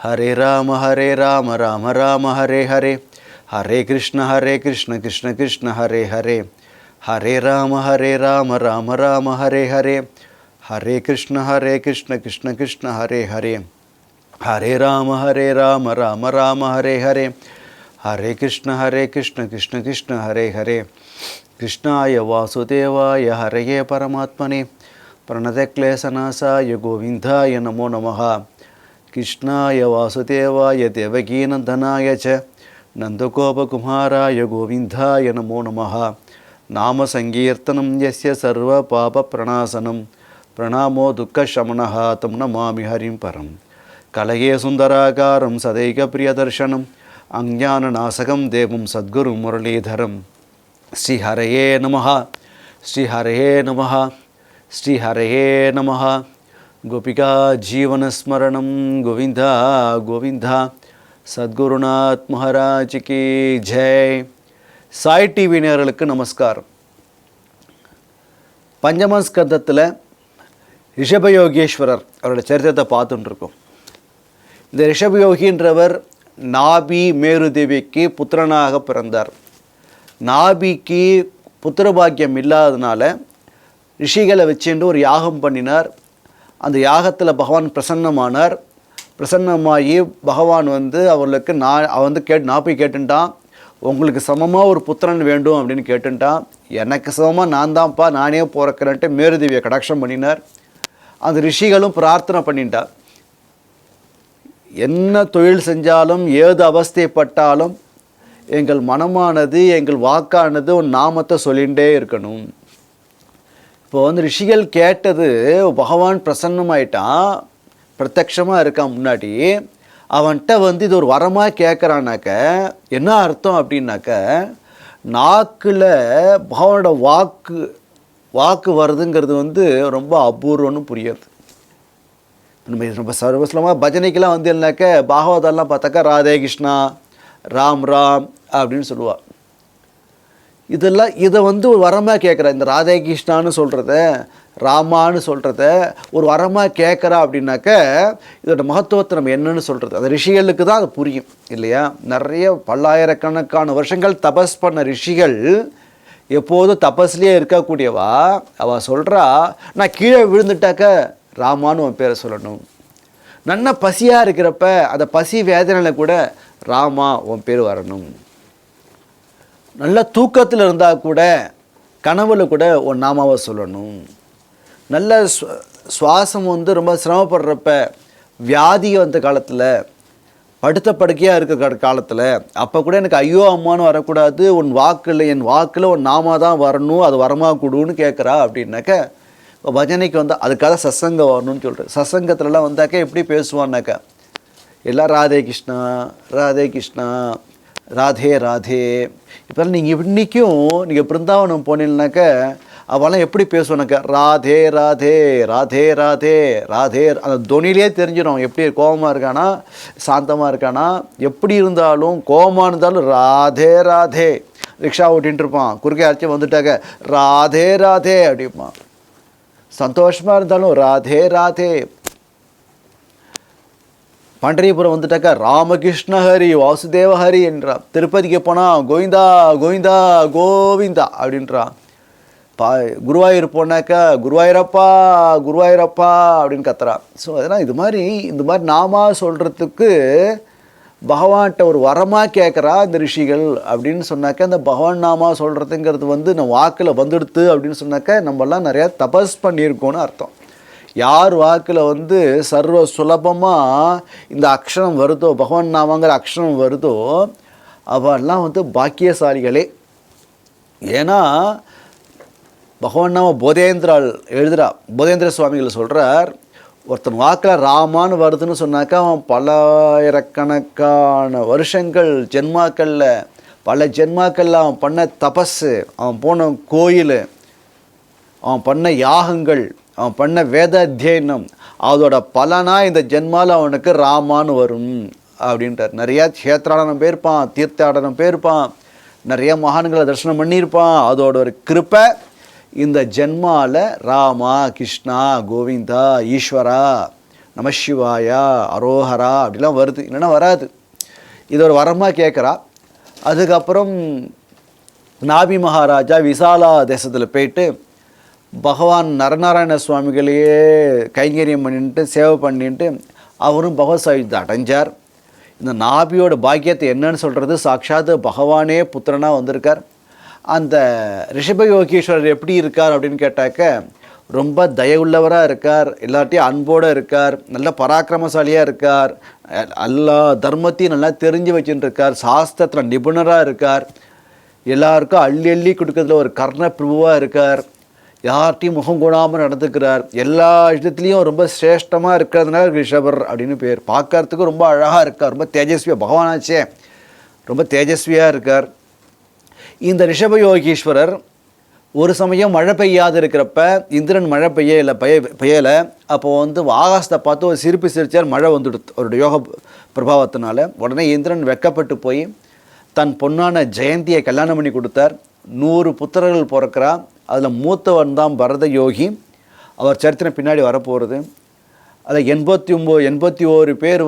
Hare Rama Rama Rama Hare Hare. Hare Krishna Krishna Krishna Hare Hare. Hare Rama Rama Rama Hare Hare. Hare Krishna Krishna Krishna Hare Hare. Hare Rama Rama Rama Hare Hare. Hare Krishna Krishna Krishna Hare Hare. Krishnaya Vasudevaya Hare Paramatmane. Pranadakleshanasaya Govindaya Namo Namaha. Krishnaya Vasudevaya Devakinandanaya Cha Nandagopa Kumaraya Govindaya Namo Namaha. Nama Sankirtanam Yasya Sarva Papa Pranasanam Pranamo Dukkha Shamanaha Tam Namami Harim Param. Kalage Sundarakaram Sadaika Priyadarshanam Anjana Nasakam Devam Sadguru Muralidharam. Sri Haraye Namaha. Sri Haraye Namaha. Sri Haraye Namaha. Gopika Jivana Smaranam Govinda Govinda. Sadgurunath Maharaj ki Jai. Sai TV நேயர்களுக்கு நமஸ்காரம். பஞ்சமஸ்கந்தத்தில் ரிஷபயோகேஸ்வரர் அவரோட சரித்திரத்தை பார்த்துட்டு இருக்கோம். இந்த ரிஷபயோகின்றவர் நாபி மேருதேவிக்கு புத்திரனாக பிறந்தார். நாபிக்கு புத்திரபாக்கியம் இல்லாததுனால ரிஷிகளை வச்சுட்டு ஒரு யாகம் பண்ணினார். அந்த யாகத்தில் பகவான் பிரசன்னமானார். பிரசன்னமாகி பகவான் அவர்களுக்கு நாபி கேட்டுட்டான், உங்களுக்கு சமமாக ஒரு புத்திரன் வேண்டும் அப்படின்னு கேட்டுட்டான். எனக்கு சமமாக நான் தான்ப்பா, நானே பிறக்கிறேன்ட்டு மேருதேவியை கடாட்சம் பண்ணினார். அந்த ரிஷிகளும் பிரார்த்தனை பண்ணிட்டார், என்ன தொழில் செஞ்சாலும் ஏது அவஸ்தைப்பட்டாலும் எங்கள் மனமானது எங்கள் வாக்கானது ஒரு நாமத்தை சொல்லிகிட்டே இருக்கணும். இப்போ ரிஷிகள் கேட்டது பகவான் பிரசன்னமாயிட்டான், பிரத்யக்ஷமாக இருக்கான் முன்னாடி. அவன்கிட்ட இது ஒரு வரமாக கேட்குறானாக்க என்ன அர்த்தம் அப்படின்னாக்க, நாக்கில் பகவானோட வாக்கு வருதுங்கிறது ரொம்ப அபூர்வம்னு புரியுது. நம்ம ரொம்ப சர்வஸ்லமாக பஜனைக்கெல்லாம் இல்லைனாக்க பாகவதெல்லாம் பார்த்தாக்கா ராதே கிருஷ்ணா ராம் ராம் அப்படின்னு சொல்லுவாள். இதெல்லாம் இதை ஒரு வரமாக கேட்குறா. இந்த ராதே கிருஷ்ணான்னு சொல்கிறத ராமான்னு சொல்கிறத ஒரு வரமாக கேட்குறா அப்படின்னாக்க இதோட மகத்துவத்தை நம்ம என்னன்னு சொல்கிறது. அந்த ரிஷிகளுக்கு தான் அது புரியும் இல்லையா. நிறைய பல்லாயிரக்கணக்கான வருஷங்கள் தபஸ் பண்ண ரிஷிகள் எப்போதும் தபஸ்லேயே இருக்கக்கூடியவா. அவள் சொல்கிறா, நான் கீழே விழுந்துட்டாக்க ராமான்னு உன் பேரை சொல்லணும். நல்ல பசியாக இருக்கிறப்ப அந்த பசி வேதனையில் கூட ராமா உன் பேர் வரணும். நல்ல தூக்கத்தில் இருந்தால் கூட கனவுல கூட உன் நாமாவை சொல்லணும். நல்ல சுவாசம் ரொம்ப சிரமப்படுறப்ப வியாதி வந்த காலத்தில் படுத்த படுக்கையாக இருக்கிற காலத்தில் அப்போ கூட எனக்கு ஐயோ அம்மானு வரக்கூடாது, என் வாக்கில் உன் நாமா தான் வரணும், அது வரமாக கொடுன்னு கேட்குறா. அப்படின்னாக்க இப்போ பஜனைக்கு அதுக்காக சத்சங்கம் வரணும்னு சொல்கிறேன். சத்சங்கத்துலலாம் வந்தாக்க எப்படி பேசுவான்னாக்கா எல்லாம் ராதே கிருஷ்ணா ராதே கிருஷ்ணா ராதே ராதே. இப்போ நீங்கள் இன்றைக்கும் நீங்கள் பிருந்தாவனம் போனீங்கன்னாக்க அவெல்லாம் எப்படி பேசுவானாக்கா ராதே ராதே ராதே ராதே ராதே. அந்த தொனிலே தெரிஞ்சிடும் எப்படி கோபமாக இருக்கானா சாந்தமாக இருக்கானா. எப்படி இருந்தாலும் கோபமாக இருந்தாலும் ராதே ராதே. ரிக்ஷா ஓட்டின்ட்டு இருப்பான், குறுக்கே அழைச்சி வந்துட்டாக்க ராதே ராதே அப்படிப்பான். சந்தோஷமாக இருந்தாலும் ராதே ராதே. பண்டரிபுரம் வந்துட்டாக்கா ராமகிருஷ்ண ஹரி வாசுதேவ ஹரி என்றான். திருப்பதிக்கு போனால் கோவிந்தா கோவிந்தா கோவிந்தா அப்படின்றான். குருவாயூர் போனாக்கா குருவாயூரப்பா குருவாயூரப்பா அப்படின்னு கத்துறான். ஸோ அதனால் இந்த மாதிரி நாமா சொல்கிறதுக்கு பகவான்கிட்ட ஒரு வரமாக கேட்குறா இந்த ரிஷிகள் அப்படின்னு சொன்னாக்க, அந்த பகவான் நாமா சொல்கிறதுங்கிறது நம்ம வாக்கில் வந்துடுத்து அப்படின்னு சொன்னாக்க நம்மெல்லாம் நிறையா தபஸ் பண்ணியிருக்கோன்னு அர்த்தம். யார் வாக்கில் சர்வ சுலபமாக இந்த அக்ஷரம் வருதோ, பகவான் நாமங்கிற அக்ஷரம் வருதோ, அவெல்லாம் பாக்கியசாலிகளே. ஏன்னா பகவான் நாம போதேந்திரால் எழுதுகிறா. போதேந்திர சுவாமிகள் சொல்கிறார், ஒருத்தன் வாக்கில் ராமான்னு வருதுன்னு சொன்னாக்கா அவன் பல்லாயிரக்கணக்கான வருஷங்கள் பல ஜென்மாக்களில் அவன் பண்ண தபஸு, அவன் போன கோயில், அவன் பண்ண யாகங்கள், அவன் பண்ண வேத அத்தியனம், அதோட பலனாக இந்த ஜென்மாவில் அவனுக்கு ராமான்னு வரும் அப்படின்ட்டார். நிறையா க்ஷேத்ராடனம் போயிருப்பான், தீர்த்தாடனம் போயிருப்பான், நிறைய மகான்களை தரிசனம் பண்ணியிருப்பான். அதோட ஒரு கிருப்பை இந்த ஜென்மாவில் ராமா கிருஷ்ணா கோவிந்தா ஈஸ்வரா நமசிவாயா, அரோஹரா அப்படிலாம் வருது, இல்லைன்னா வராது. இது ஒரு வரமாக கேட்குறா. அதுக்கப்புறம் நாபி மகாராஜா விசாலா தேசத்தில் போயிட்டு பகவான் நரநாராயண சுவாமிகளையே கைங்கரியம் பண்ணிட்டு சேவை பண்ணிட்டு அவரும் பகவத் சாயுஜத்தை அடைஞ்சார். இந்த நாபியோட பாக்கியத்தை என்னன்னு சொல்கிறது, சாட்சாத் பகவானே புத்திரனாக வந்திருக்கார். அந்த ரிஷப யோகீஸ்வரர் எப்படி இருக்கார் அப்படின்னு கேட்டாக்க, ரொம்ப தயவுள்ளவராக இருக்கார், எல்லாத்தையும் அன்போடு இருக்கார், நல்ல பராக்கிரமசாலியாக இருக்கார், எல்லா தர்மத்தையும் நல்லா தெரிஞ்சு வச்சுட்டு இருக்கார், சாஸ்திரத்தில் நிபுணராக இருக்கார், எல்லாருக்கும் அள்ளி அள்ளி கொடுக்கறதுல ஒரு கர்ண பிரபுவாக இருக்கார், யார்ட்டையும் முகம் கூடாமல் நடந்துக்கிறார், எல்லா விஷயத்துலேயும் ரொம்ப சிரேஷ்டமாக இருக்கிறதுனால ரிஷபர் அப்படின்னு பேர். பார்க்கறதுக்கு ரொம்ப அழகாக இருக்கார், ரொம்ப தேஜஸ்வியாக, பகவானாச்சே ரொம்ப தேஜஸ்வியாக இருக்கார். இந்த ரிஷப யோகீஸ்வரர் ஒரு சமயம் மழை பெய்யாது இருக்கிறப்ப, இந்திரன் மழை பெய்யலை. அப்போது ஆகாசத்தை பார்த்து ஒரு சிரிப்பு சிரிச்சார், மழை வந்துடுது அவருடைய யோக பிரபாவத்தினால. உடனே இந்திரன் வெக்கப்பட்டு போய் தன் பொண்ணான ஜெயந்தியை கல்யாணம் பண்ணி கொடுத்தார். 100 புத்திரர்கள் பிறக்கிறா. அதில் மூத்தவன் தான் பரத யோகி. அவர் சரித்திரம் பின்னாடி வரப்போகிறது. அதில் 81 பேர்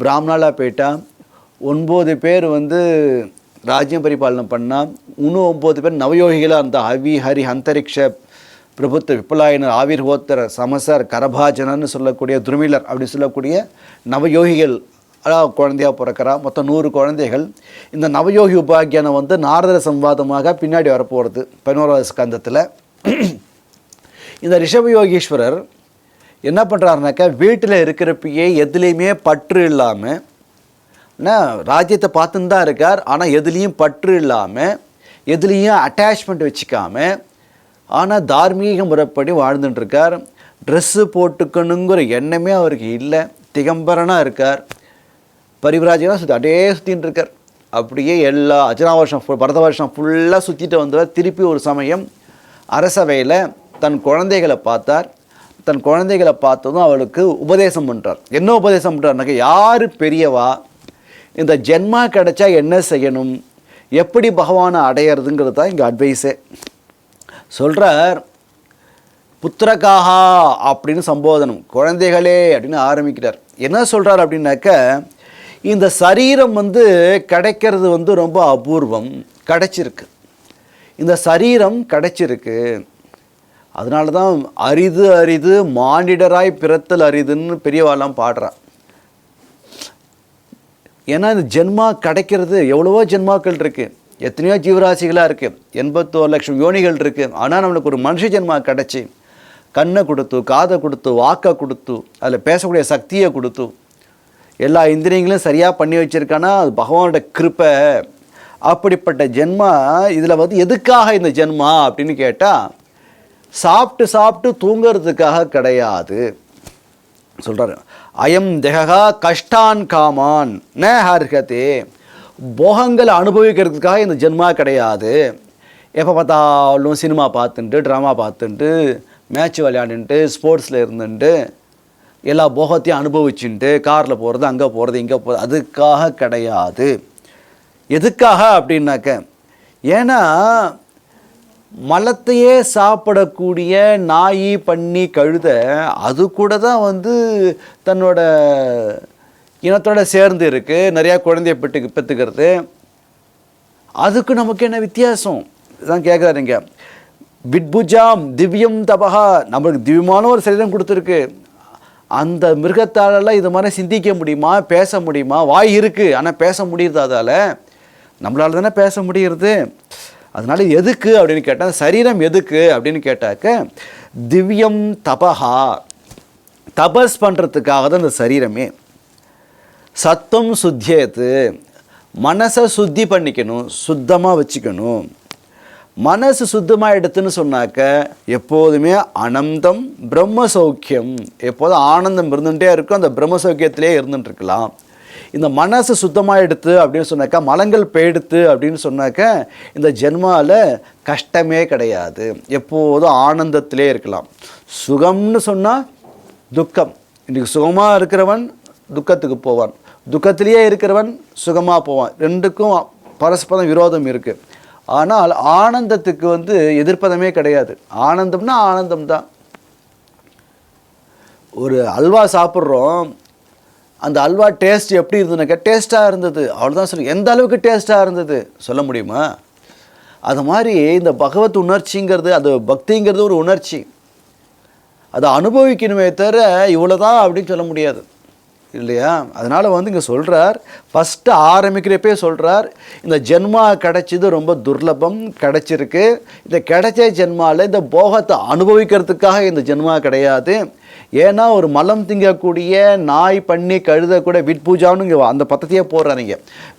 பிராமணாலாக போயிட்டா, 9 பேர் ராஜ்யம் பரிபாலனம் பண்ணால், இன்னும் 9 பேர் நவயோகிகளாக அந்த ஹரி அந்தரிக்ஷ பிரபுத்த விப்பலாயனர், ஆவிர்ஹோத்தர், சமசர், கரபாஜனன்னு சொல்லக்கூடிய துருமிலர் அப்படி சொல்லக்கூடிய நவயோகிகள் குழந்தையாக பிறக்கிறா. மொத்தம் 100 குழந்தைகள். இந்த நவயோகி உபாக்கியானம் நாரதர சம்வாதமாக பின்னாடி வரப்போகிறது 11வது ஸ்கந்தத்தில். இந்த ரிஷபயோகீஸ்வரர் என்ன பண்ணுறாருனாக்கா, வீட்டில் இருக்கிறப்பயே எதுலேயுமே பற்று இல்லாமல், ராஜ்யத்தை பார்த்துன்னு தான் இருக்கார், ஆனால் எதுலேயும் பற்று இல்லாமல், எதுலேயும் அட்டாச்மெண்ட் வச்சுக்காமல், ஆனால் தார்மீக முறைப்படி வாழ்ந்துட்டுருக்கார். ட்ரெஸ்ஸு போட்டுக்கணுங்கிற எண்ணமே அவருக்கு இல்லை. திகம்பரனாக இருக்கார். பரிவிராஜனாக சுற்றின்னு இருக்கார். அப்படியே எல்லா அஜனா வருஷம் பரத வருஷம் ஃபுல்லாக சுற்றிட்டு வந்தவர். திருப்பி ஒரு சமயம் அரசவையில் தன் குழந்தைகளை பார்த்தார். தன் குழந்தைகளை பார்த்ததும் அவளுக்கு உபதேசம் பண்ணுறார். என்ன உபதேசம் பண்ணுறாருனாக்கா, யார் பெரியவா, இந்த ஜென்மா கிடைச்சா என்ன செய்யணும், எப்படி பகவானை அடையிறதுங்கிறது தான் இங்கே அட்வைஸே. சொல்கிறார், புத்திரகாஹா அப்படின்னு சம்போதனம், குழந்தைகளே அப்படின்னு ஆரம்பிக்கிறார். என்ன சொல்கிறார் அப்படின்னாக்க, இந்த சரீரம் கிடைக்கிறது ரொம்ப அபூர்வம், கிடைச்சிருக்கு. இந்த சரீரம் கிடைச்சிருக்கு, அதனால தான் அரிது அரிது மானிடராய் பிறத்தல் அரிதுன்னு பெரியவாலாம் பாடுறா. ஏன்னா இந்த ஜென்மா கிடைக்கிறது, எவ்வளவோ ஜென்மாக்கள் இருக்குது, எத்தனையோ ஜீவராசிகளாக இருக்குது, 81 லட்சம் யோனிகள் இருக்குது. ஆனால் நம்மளுக்கு ஒரு மனுஷ ஜென்மா கிடச்சி, கண்ணை கொடுத்து, காதை கொடுத்து, வாக்கை கொடுத்து, அதில் பேசக்கூடிய சக்தியை கொடுத்து, எல்லா இந்திரியங்களும் சரியாக பண்ணி வச்சுருக்கானா அது பகவானோட கிருப்பை. அப்படிப்பட்ட ஜென்மா இதில் எதுக்காக இந்த ஜென்மா அப்படின்னு கேட்டால், சாப்பிட்டு சாப்பிட்டு தூங்கிறதுக்காக கிடையாது சொல்கிறாரு. அயம் தேகா கஷ்டான் காமான் ந ஹர்ஹதே, போகங்களை அனுபவிக்கிறதுக்காக இந்த ஜென்மா கிடையாது. எப்போ பார்த்தாலும் சினிமா பார்த்துட்டு, ட்ராமா பார்த்துட்டு, மேட்ச் விளையாண்டுட்டு, ஸ்போர்ட்ஸில் இருந்துட்டு, எல்லா போகத்தையும் அனுபவிச்சுட்டு, காரில் போகிறது, அங்கே போகிறது, இங்கே போகிறது, அதுக்காக கிடையாது. எதுக்காக அப்படின்னாக்க, ஏன்னா மலத்தையே சாப்பிடக்கூடிய நாய், பன்னி, கழுத அது கூட தான் தன்னோட இனத்தோட சேர்ந்து இருக்குது, நிறையா குழந்தைய பெற்றுக்கிறது. அதுக்கு நமக்கு என்ன வித்தியாசம் தான் கேட்குறாருங்க. விட்புஜாம் திவ்யம் தபகா, நம்மளுக்கு திவ்யமான ஒரு சரீரம் கொடுத்துருக்கு. அந்த மிருகத்தாலெல்லாம் இது மாதிரி சிந்திக்க முடியுமா, பேச முடியுமா? வாய் இருக்குது ஆனால் பேச முடியுது, அதால் நம்மளால் தானே பேச முடியுறது. அதனால் எதுக்கு அப்படின்னு கேட்டால், சரீரம் எதுக்கு அப்படின்னு கேட்டாக்க, திவ்யம் தபஹா, தபஸ் பண்ணுறதுக்காக தான் இந்த சரீரமே. சத்துவம் சுத்தியத்து, மனசை சுத்தி பண்ணிக்கணும், சுத்தமாக வச்சுக்கணும். மனசு சுத்தமாக எடுத்துன்னு சொன்னாக்க எப்போதுமே அனந்தம் பிரம்ம சௌக்கியம், எப்போதும் ஆனந்தம் இருந்துகிட்டே இருக்கும், அந்த பிரம்ம சௌக்கியத்திலே இருந்துட்டுருக்கலாம். இந்த மனசு சுத்தமாக எடுத்து அப்படின்னு சொன்னாக்கா, மலங்கள் போயிடுத்து அப்படின்னு சொன்னாக்க இந்த ஜென்மாவில் கஷ்டமே கிடையாது, எப்போதும் ஆனந்தத்திலே இருக்கலாம். சுகம்னு சொன்னால் துக்கம். இன்றைக்கி சுகமாக இருக்கிறவன் துக்கத்துக்கு போவான், துக்கத்திலேயே இருக்கிறவன் சுகமாக போவான். ரெண்டுக்கும் பரஸ்பரம் விரோதம் இருக்குது. ஆனால் ஆனந்தத்துக்கு எதிர்ப்பதமே கிடையாது. ஆனந்தம்னா ஆனந்தம் தான். ஒரு அல்வா சாப்பிட்றோம், அந்த அல்வா டேஸ்ட் எப்படி இருந்ததுனாக்கா டேஸ்ட்டாக இருந்தது, அவ்வளோதான் சொல்லி. எந்த அளவுக்கு டேஸ்ட்டாக இருந்தது சொல்ல முடியுமா? அது மாதிரி இந்த பகவத் உணர்ச்சிங்கிறது, அது பக்திங்கிறது ஒரு உணர்ச்சி, அதை அனுபவிக்கணுமே தவிர இவ்வளோ தான் அப்படின்னு சொல்ல முடியாது இல்லையா? அதனால் இங்கே சொல்கிறார், ஃபஸ்ட்டு ஆரம்பிக்கிறப்பே சொல்கிறார், இந்த ஜென்மா கிடைச்சது ரொம்ப துர்லபம், கிடைச்சிருக்கு. இந்த கிடைச்ச ஜென்மாவில் இந்த போகத்தை அனுபவிக்கிறதுக்காக இந்த ஜென்மா கிடையாது. ஏன்னா ஒரு மலம் திங்கக்கூடிய நாய் பண்ணி கழுத கூட விட்பூஜான்னு இங்கே அந்த பத்தத்தையே போடுறாங்க,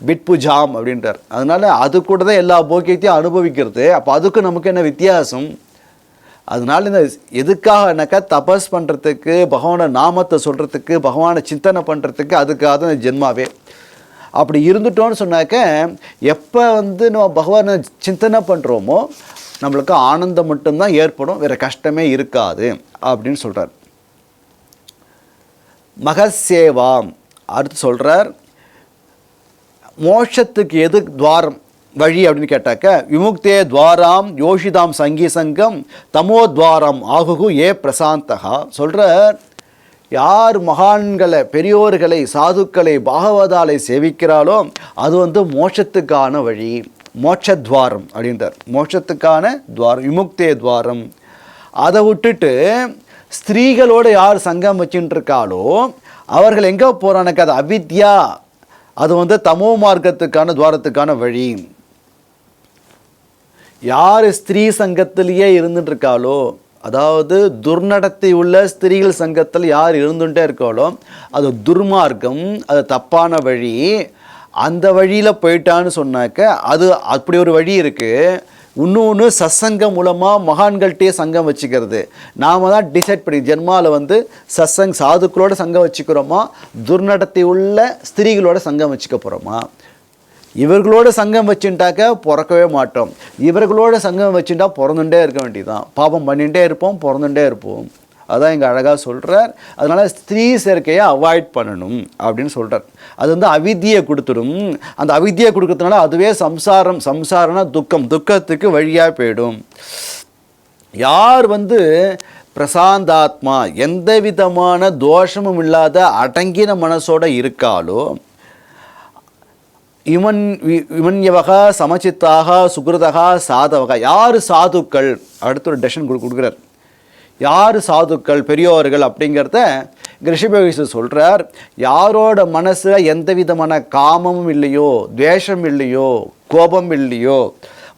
விட்பூஜாம் அப்படின்றார். அதனால் அது கூட தான் எல்லா போக்கியத்தையும் அனுபவிக்கிறது. அப்போ அதுக்கும் நமக்கு என்ன வித்தியாசம்? அதனால் இந்த எதுக்காகனாக்கா தபஸ் பண்ணுறதுக்கு, பகவானை நாமத்தை சொல்கிறதுக்கு, பகவானை சிந்தனை பண்ணுறதுக்கு, அதுக்காக தான் இந்த ஜென்மாவே. அப்படி இருந்துட்டோன்னு சொன்னாக்க எப்போ நம்ம பகவானை சிந்தனை பண்ணுறோமோ நம்மளுக்கு ஆனந்தம் மட்டும்தான் ஏற்படும், வேறு கஷ்டமே இருக்காது அப்படின்னு சொல்கிறார். மகசேவாம் அடுத்து சொல்கிறார், மோட்சத்துக்கு எது துவாரம் வழி அப்படின்னு கேட்டாக்க, விமுக்தே துவாராம் யோஷிதாம் சங்கி சங்கம் தமோத்வாரம் ஆகுகு ஏ பிரசாந்தகா சொல்கிறார். யார் மகான்களை, பெரியோர்களை, சாதுக்களை, பாகவதாலை சேவிக்கிறாளோ அது மோட்சத்துக்கான வழி, மோட்சத்வாரம் அப்படின்றார். மோட்சத்துக்கான துவாரம் விமுக்தே துவாரம். அதை விட்டுட்டு ஸ்திரீகளோடு யார் சங்கம் வச்சுட்டு இருக்காளோ அவர்கள் எங்கே போகிறானாக்கா அது அவித்யா, அது தமோ மார்க்கத்துக்கான துவாரத்துக்கான வழி. யார் ஸ்திரீ சங்கத்திலேயே இருந்துட்டு இருக்காளோ, அதாவது துர்நடத்தை உள்ள ஸ்திரீகள் சங்கத்தில் யார் இருந்துகிட்டே இருக்காளோ அது துர்மார்க்கம், அது தப்பான வழி. அந்த வழியில் போயிட்டான்னு சொன்னாக்க அது அப்படி ஒரு வழி இருக்குது. இன்னொன்று சத்சங்கம் மூலமாக மகான்கள்கிட்டே சங்கம் வச்சுக்கிறது. நாம் தான் டிசைட் பண்ணி ஜென்மாவில் சாதுக்களோட சங்கம் வச்சுக்கிறோமா, துர்நடத்தை உள்ள ஸ்திரீகளோட சங்கம் வச்சுக்க போகிறோமா. இவர்களோட சங்கம் வச்சுட்டாக்க பிறக்கவே மாட்டோம், இவர்களோட சங்கம் வச்சுட்டா பிறந்துட்டே இருக்க வேண்டியதுதான், பாபம் பண்ணிகிட்டே இருப்போம், பிறந்துட்டே இருப்போம். அதான் இங்கே அழகாக சொல்கிறார். அதனால் ஸ்திரீ சேர்க்கையை அவாய்ட் பண்ணணும் அப்படின்னு சொல்கிறார். அது அவித்தியை கொடுத்துடும். அந்த அவித்தியை கொடுக்கறதுனால அதுவே சம்சாரம்னா துக்கம், துக்கத்துக்கு வழியாக போயிடும். யார் பிரசாந்தாத்மா, எந்த விதமான தோஷமும் இல்லாத அடங்கின மனசோடு இருக்காளோ, இமன்யவகா சமச்சித்தாக சுகிருதகா சாதவகா, யார் சாதுக்கள், அடுத்த ஒரு டெசிஷன் கொடுக்குறார். யார் சாதுக்கள், பெரியோர்கள் அப்படிங்கிறத ரிஷபேஷர் சொல்கிறார். யாரோட மனசில் எந்த விதமான காமமும் இல்லையோ, துவேஷம் இல்லையோ, கோபம் இல்லையோ,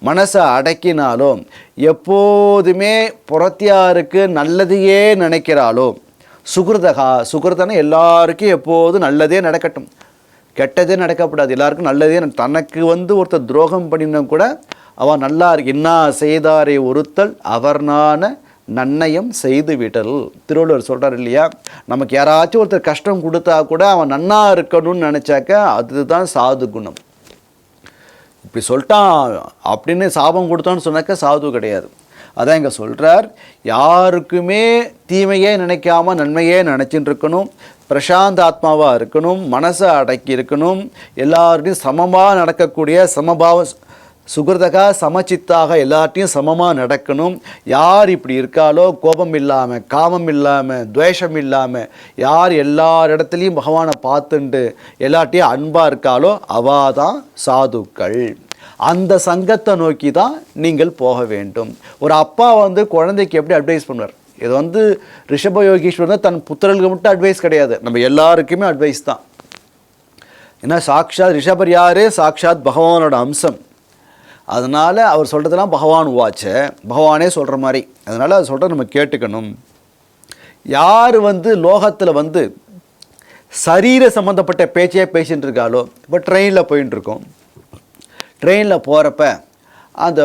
மனசை அடக்கினாலோ, எப்போதுமே புறத்தியாருக்கு நல்லதையே நினைக்கிறாளோ, சுகிருதகா, சுகிருதனை எல்லாருக்கும் எப்போதும் நல்லதே நடக்கட்டும், கெட்டதே நடக்கப்படாது, எல்லாருக்கும் நல்லதே. தனக்கு ஒருத்தர் துரோகம் பண்ணினா கூட அவன் நல்லா இருக்கு, என்ன செய்தாரை ஒருத்தல் அவர்னான நன்னயம் செய்து விடல், திருவள்ளுவர் சொல்கிறார் இல்லையா. நமக்கு யாராச்சும் ஒருத்தர் கஷ்டம் கொடுத்தா கூட அவன் நன்னா இருக்கணும்னு நினச்சாக்க அதுதான் சாது குணம். இப்படி சொல்லிட்டான் அப்படின்னு சாபம் கொடுத்தான்னு சொன்னாக்க சாது கிடையாது. அதான் இங்கே சொல்கிறார், யாருக்குமே தீமையே நினைக்காம நன்மையே நினச்சின்னு இருக்கணும், பிரசாந்த ஆத்மாவாக இருக்கணும், மனசை அடக்கி இருக்கணும், எல்லார்ட்டையும் சமமாக நடக்கக்கூடிய சமபாவ சுகிருதகா சமச்சித்தாக எல்லார்ட்டையும் சமமாக நடக்கணும். யார் இப்படி இருக்காலோ, கோபம் இல்லாமல், காமம் இல்லாமல், துவேஷம் இல்லாமல், யார் எல்லார் இடத்துலையும் பகவானை பார்த்துண்டு எல்லார்ட்டையும் அன்பாக இருக்காலோ அவா தான் சாதுக்கள். அந்த சங்கத்தை நோக்கி தான் நீங்கள் போக வேண்டும். ஒரு அப்பா குழந்தைக்கு எப்படி அட்வைஸ் பண்ணுவார், இது ரிஷப யோகீஸ்வரர் தன் புத்திரர்களுக்கு மட்டும் அட்வைஸ் கிடையாது, நம்ம எல்லாருக்குமே அட்வைஸ் தான். ஏன்னா சாக்ஷாத் ரிஷபர் யார், சாக்ஷாத் பகவானோட அம்சம். அதனால் அவர் சொல்கிறதெல்லாம் பகவான் வாட்ச, பகவானே சொல்கிற மாதிரி. அதனால் அது சொல்கிற நம்ம கேட்டுக்கணும். யார் லோகத்தில் சரீர சம்மந்தப்பட்ட பேச்சே பேசிகிட்டு இருக்காளோ, இப்போ ட்ரெயினில் போயின்ட்டுருக்கோம், ட்ரெயினில் போகிறப்ப அந்த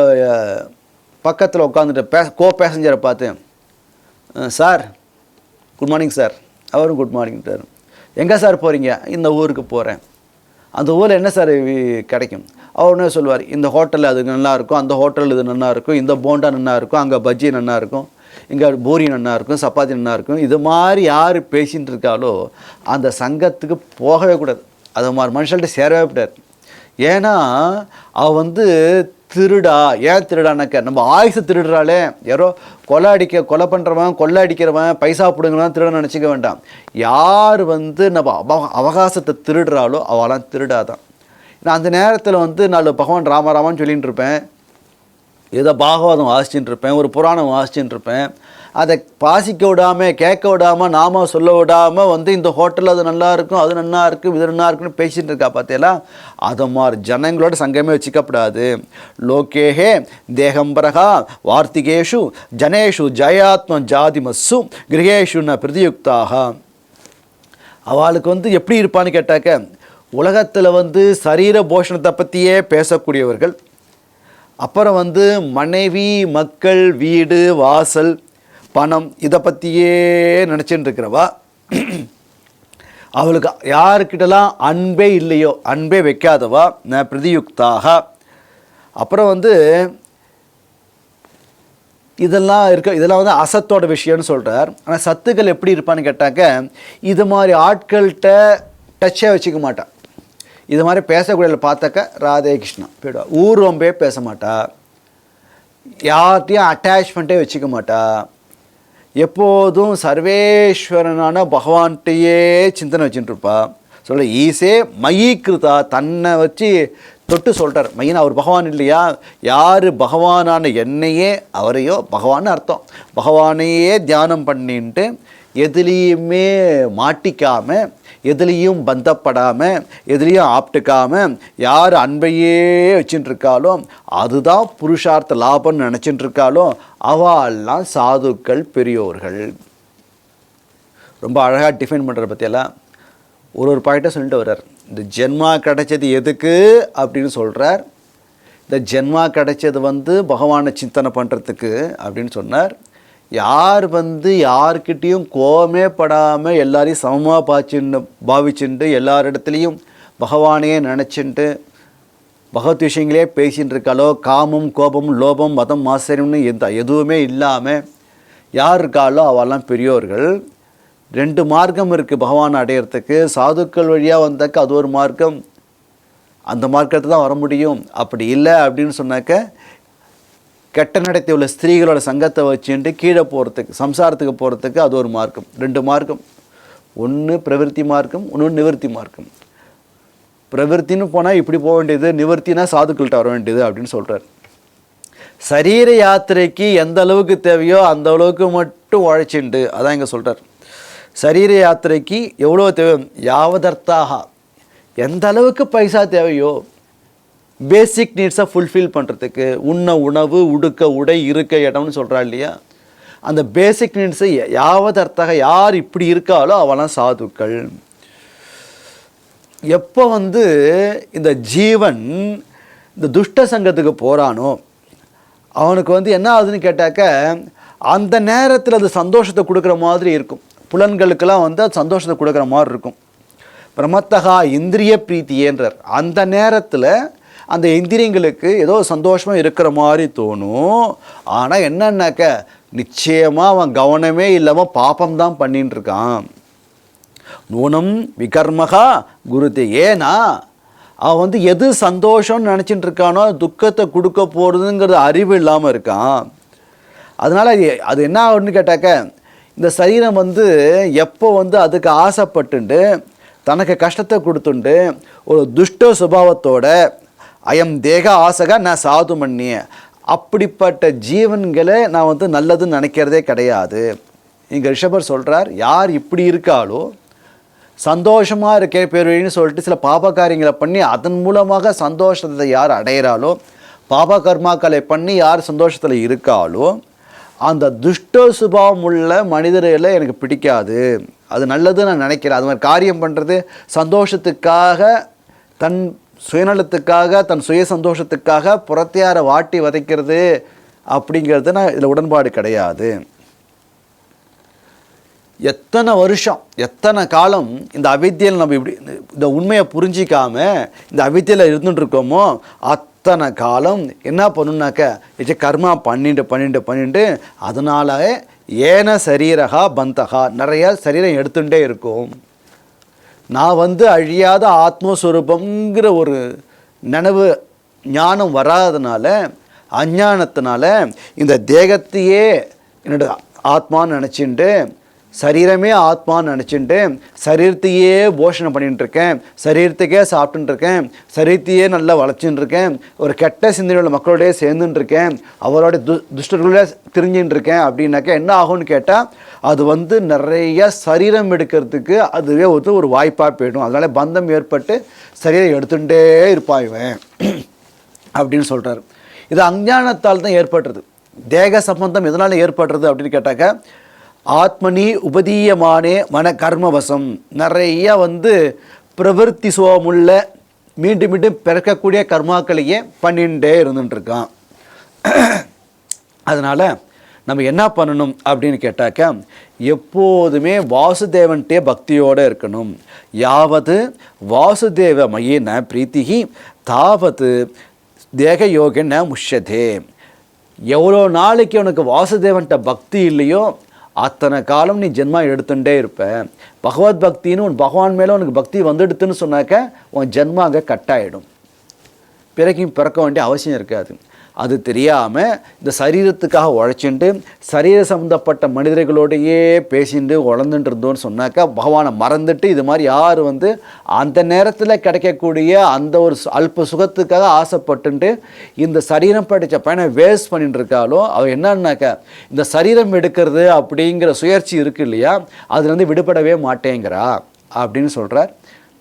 பக்கத்தில் உட்காந்துட்டு கோ பேசஞ்சரை பார்த்து, சார் குட் மார்னிங் சார், அவரும் குட் மார்னிங் சார், எங்கே சார் போகிறீங்க, இந்த ஊருக்கு போகிறேன், அந்த ஊரில் என்ன சார் கிடைக்கும், அவர் என்ன சொல்லுவார், இந்த ஹோட்டலில் அது நல்லாயிருக்கும், அந்த ஹோட்டலில் இது நல்லாயிருக்கும், இந்த போண்டா நல்லாயிருக்கும், அங்கே பஜ்ஜி நல்லாயிருக்கும், இங்கே பூரி நல்லாயிருக்கும், சப்பாத்தி நல்லாயிருக்கும். இது மாதிரி யார் பேசிகிட்டு இருக்காலோ அந்த சங்கத்துக்கு போகவே கூடாது, அது மாதிரி மனுஷன்கிட்ட சேரவே கூடாது. ஏன்னா அவள் வந்து திருடா. ஏன் திருடானாக்க நம்ம ஆயுசை திருடுறாளே. யாரோ கொலை பண்ணுறவன், கொள்ளை அடிக்கிறவன், பைசா பிடுங்கலாம் திருடன்னு நினச்சிக்க வேண்டாம். யார் வந்து நம்ம அவகாசத்தை திருடுறாளோ அவளாம் திருடாதான். நான் அந்த நேரத்தில் வந்து நான் பகவான் ராமராமான்னு சொல்லிகிட்டு இருப்பேன், ஏதோ பாகவதம் வாசிச்சுட்டு இருப்பேன், ஒரு புராணம் வாசிச்சுட்டு இருப்பேன். அதை வாசிக்க விடாமல், கேட்க விடாமல், நாம சொல்ல விடாமல் வந்து இந்த ஹோட்டலில் அது நல்லா இருக்கும், அது நல்லா இருக்கும், இது நல்லா இருக்குன்னு பேசிகிட்டு இருக்கா பார்த்தீங்களா. அதை மாதிரி ஜனங்களோட சங்கமே வச்சுக்கப்படாது. லோகேஹே தேகம்பரகா வார்த்திகேஷு ஜனேஷு ஜயாத்ம ஜாதிமஸ்ஸு கிரகேஷுன பிரதியுக்தாக. அவளுக்கு வந்து எப்படி இருப்பான்னு கேட்டாக்க, உலகத்தில் வந்து சரீர போஷணத்தை பற்றியே பேசக்கூடியவர்கள், அப்புறம் வந்து மனைவி, மக்கள், வீடு, வாசல், பணம், இதை பற்றியே நினச்சிட்டு இருக்கிறவா. அவளுக்கு யாருக்கிட்டலாம் அன்பே இல்லையோ, அன்பே வைக்காதவா ந பிரதியுக்தாக. அப்புறம் வந்து இதெல்லாம் வந்து அசத்தோட விஷயம்னு சொல்கிறார். ஆனால் சத்துக்கள் எப்படி இருப்பான்னு கேட்டாக்க, இது மாதிரி ஆட்கள்கிட்ட டச்சே வச்சுக்க மாட்டான். இது மாதிரி பேசக்கூடிய பார்த்தாக்க ராதே கிருஷ்ணா போயிடுவா. ஊர்வம்பே பேச மாட்டா, யார்கிட்டையும் அட்டாச்மெண்ட்டே வச்சுக்க மாட்டா. எப்போதும் சர்வேஸ்வரனான பகவான்கிட்டையே சிந்தனை வச்சுட்டுருப்பா. சொல்ல ஈசே மயீகிருதா, தன்னை வச்சு தொட்டு சொல்கிறார். மையன் அவர் பகவான் இல்லையா, யார் பகவானான என்னையே, அவரையோ பகவான்னு அர்த்தம், பகவானையே தியானம் பண்ணிட்டு எதுலேயுமே மாட்டிக்காமல், எதுலேயும் பந்தப்படாமல், எதுலேயும் ஆப்டுக்காமல் யார் அன்பையே வச்சுட்டு இருக்காளோ, அதுதான் புருஷார்த்த லாபம்னு நினச்சிட்டு இருக்காளோ அவெல்லாம் சாதுக்கள், பெரியோர்கள். ரொம்ப அழகாக டிஃபைன் பண்ணுற பற்றியெல்லாம் ஒரு பாயிண்ட்டை சொல்லிட்டு வர்றார். இந்த ஜென்மா கிடைச்சது எதுக்கு அப்படின்னு சொல்கிறார். இந்த ஜென்மா கிடைச்சது வந்து பகவானை சிந்தனை பண்ணுறதுக்கு அப்படின்னு சொன்னார். யார் வந்து யார்கிட்டையும் கோபமே படாமல் எல்லாரையும் சமமாக பாவிச்சுட்டு எல்லாரிடத்துலையும் பகவானையே நினச்சிட்டு பகவத் விஷயங்களே பேசிகிட்டு இருக்காளோ, காமம், கோபம், லோபம், மதம், ஆச்சரியம்னு எதுவுமே இல்லாமல் யார் இருக்காளோ அவெல்லாம் பெரியோர்கள். 2 மார்க்கம் இருக்குது பகவான் அடையிறதுக்கு. சாதுக்கள் வழியாக வந்தாக்க அது ஒரு மார்க்கம், அந்த மார்க்கத்தை தான் வர முடியும். அப்படி இல்லை அப்படின்னு சொன்னாக்க கெட்ட நடத்தி உள்ள ஸ்திரீகளோட சங்கத்தை வச்சுட்டு கீழே போகிறதுக்கு, சம்சாரத்துக்கு போகிறதுக்கு அது ஒரு மார்க்கம். 2 மார்க்கம், ஒன்று பிரவிற்த்தி மார்க்கம், இன்னொன்று நிவர்த்தி மார்க்கம். பிரவிற்த்தின்னு போனால் இப்படி போக வேண்டியது, நிவர்த்தினா சாதுக்கள்கிட்ட வர வேண்டியது அப்படின்னு சொல்கிறார். சரீர யாத்திரைக்கு எந்த அளவுக்கு தேவையோ அந்த அளவுக்கு மட்டும் உழைச்சிண்டு, அதான் இங்கே சொல்கிறார். சரீர யாத்திரைக்கு எவ்வளோ தேவை, யாவதர்த்தாக, எந்த அளவுக்கு பைசா தேவையோ, பேசிக் நீட்ஸை ஃபுல்ஃபில் பண்ணுறதுக்கு, உண்ண உணவு, உடுக்க உடை, இருக்க இடம்னு சொல்கிறா இல்லையா, அந்த பேசிக் நீட்ஸை யாவதர்த்தாக யார் இப்படி இருக்காளோ அவெல்லாம் சாதுக்கள். எப்போ வந்து இந்த ஜீவன் இந்த துஷ்ட சங்கத்துக்கு போகிறானோ அவனுக்கு வந்து என்ன ஆகுதுன்னு கேட்டாக்க, அந்த நேரத்தில் அது சந்தோஷத்தை கொடுக்குற மாதிரி இருக்கும். புலன்களுக்கெல்லாம் வந்து அது சந்தோஷத்தை கொடுக்குற மாதிரி இருக்கும். பிரமத்தகா இந்திரிய பிரீத்தியேன்றார். அந்த நேரத்தில் அந்த இந்திரியங்களுக்கு ஏதோ சந்தோஷமாக இருக்கிற மாதிரி தோணும். ஆனால் என்னன்னாக்க நிச்சயமாக அவன் கவனமே இல்லாமல் பாப்பம்தான் பண்ணின்னு இருக்கான். நூனம் விகர்மகா குருதே. ஏன்னா அவன் வந்து எது சந்தோஷம்னு நினச்சிட்டு இருக்கானோ துக்கத்தை கொடுக்க போகிறதுங்கிறது அறிவு இல்லாமல் இருக்கான். அதனால் அது என்ன ஆகுன்னு கேட்டாக்க, இந்த சரீரம் வந்து எப்போ வந்து அதுக்கு ஆசைப்பட்டுண்டு தனக்கு கஷ்டத்தை கொடுத்துண்டு ஒரு துஷ்ட சுபாவத்தோட அயம் தேக ஆசகா நான் சாது மன்னிய, அப்படிப்பட்ட ஜீவன்களை நான் வந்து நல்லதுன்னு நினைக்கிறதே கிடையாது. இங்கே ரிஷபர் சொல்கிறார், யார் இப்படி இருக்காளோ, சந்தோஷமாக இருக்கே பேருன்னு சொல்லிட்டு சில பாப காரியங்களை பண்ணி அதன் மூலமாக சந்தோஷத்தை யார் அடையிறாளோ, பாப கர்மாக்களை பண்ணி யார் சந்தோஷத்தில் இருக்காளோ, அந்த துஷ்ட சுபாவம் உள்ள மனிதர்களை எனக்கு பிடிக்காது. அது நல்லது நான் நினைக்கிறேன். அது மாதிரி காரியம் பண்ணுறது சந்தோஷத்துக்காக, தன் சுயநலத்துக்காக, தன் சுய சந்தோஷத்துக்காக புறத்தையாரை வாட்டி வதைக்கிறது அப்படிங்கிறது நான் இதில் உடன்பாடு கிடையாது. எத்தனை வருஷம், எத்தனை காலம் இந்த அவித்தியில் நம்ம இப்படி இந்த உண்மையை புரிஞ்சிக்காம இந்த அவித்தியில் இருந்துட்டுருக்கோமோ அத்தனை காலம் என்ன பண்ணுனாக்க கர்மா பண்ணிட்டு அதனால ஏன சரீரகா பந்தகா, நிறையா சரீரம் எடுத்துகிட்டே இருக்கும். நான் வந்து அழியாத ஆத்மஸ்வரூபங்கிற ஒரு நினைவு ஞானம் வராதனால, அஞ்ஞானத்தினால இந்த தேகத்தையே என்னோட ஆத்மான்னு நினச்சிட்டு, சரீரமே ஆத்மான்னு நினச்சிட்டு சரீரத்தையே போஷணம் பண்ணிட்டு இருக்கேன், சரீரத்துக்கே சாப்பிட்டுட்டு இருக்கேன், சரீரத்தையே நல்லா வளர்ச்சின்னு இருக்கேன், ஒரு கெட்ட சிந்தனையுள்ள மக்களோடய சேர்ந்துட்டு இருக்கேன், அவரோட துஷ்டர்களே தெரிஞ்சுட்டு இருக்கேன் அப்படின்னாக்கா என்ன ஆகும்னு கேட்டால், அது நிறைய சரீரம் எடுக்கிறதுக்கு அதுவே ஒரு வாய்ப்பாக போயிடும். அதனால பந்தம் ஏற்பட்டு சரீரம் எடுத்துகிட்டே இருப்பான் இவன் அப்படின்னு சொல்கிறார். இது அஞ்ஞானத்தால் தான் ஏற்படுறது. தேக சம்பந்தம் எதனால் ஏற்படுறது அப்படின்னு கேட்டாக்க, ஆத்மனி உபதீயமானே மன கர்மவசம், நிறைய பிரவருத்தி சுவமுள்ள மீண்டும் மீண்டும் பிறக்கக்கூடிய கர்மாக்களையே பண்ணிகிட்டே இருந்துட்டுருக்கான். அதனால் நம்ம என்ன பண்ணணும் அப்படின்னு கேட்டாக்க, எப்போதுமே வாசுதேவன்ட்டே பக்தியோடு இருக்கணும். யாவது வாசுதேவ மயேன பிரீத்திகி தாவது தேக யோகன முஷ்யதே. எவ்வளோ நாளைக்கு உனக்கு வாசுதேவன்ட்ட பக்தி இல்லையோ அத்தனை காலம் நீ ஜென்மா எடுத்துகிட்டே இருப்ப. பகவத் பக்தின்னு உன் பகவான் மேலே உனக்கு பக்தி வந்துடுத்துன்னு சொன்னாக்க உன் ஜென்மா அங்கே கட்டாயிடும். பிறக்க வேண்டிய அவசியம் இருக்காது. அது தெரியாமல் இந்த சரீரத்துக்காக உழைச்சிட்டு சரீர சம்மந்தப்பட்ட மனிதர்களோடையே பேசிட்டு உழந்துட்டு இருந்தோன்னு சொன்னாக்கா பகவானை மறந்துட்டு இது மாதிரி யார் அந்த நேரத்தில் கிடைக்கக்கூடிய அந்த ஒரு அல்ப சுகத்துக்காக ஆசைப்பட்டுட்டு இந்த சரீரம் படித்த பையனை வேஸ்ட் பண்ணிட்டு இருக்காலோ அவள் என்னன்னாக்கா இந்த சரீரம் எடுக்கிறது அப்படிங்கிற சுயற்சி இருக்குது இல்லையா, அதுலேருந்து விடுபடவே மாட்டேங்கிறா அப்படின்னு சொல்கிறார்.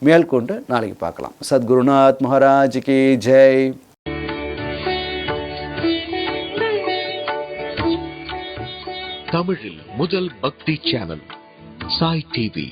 மேற்கொண்டு நாளைக்கு பார்க்கலாம். சத்குருநாத் மகாராஜ் கி ஜெய். தமிழில் முதல் பக்தி சேனல் சாய் டிவி.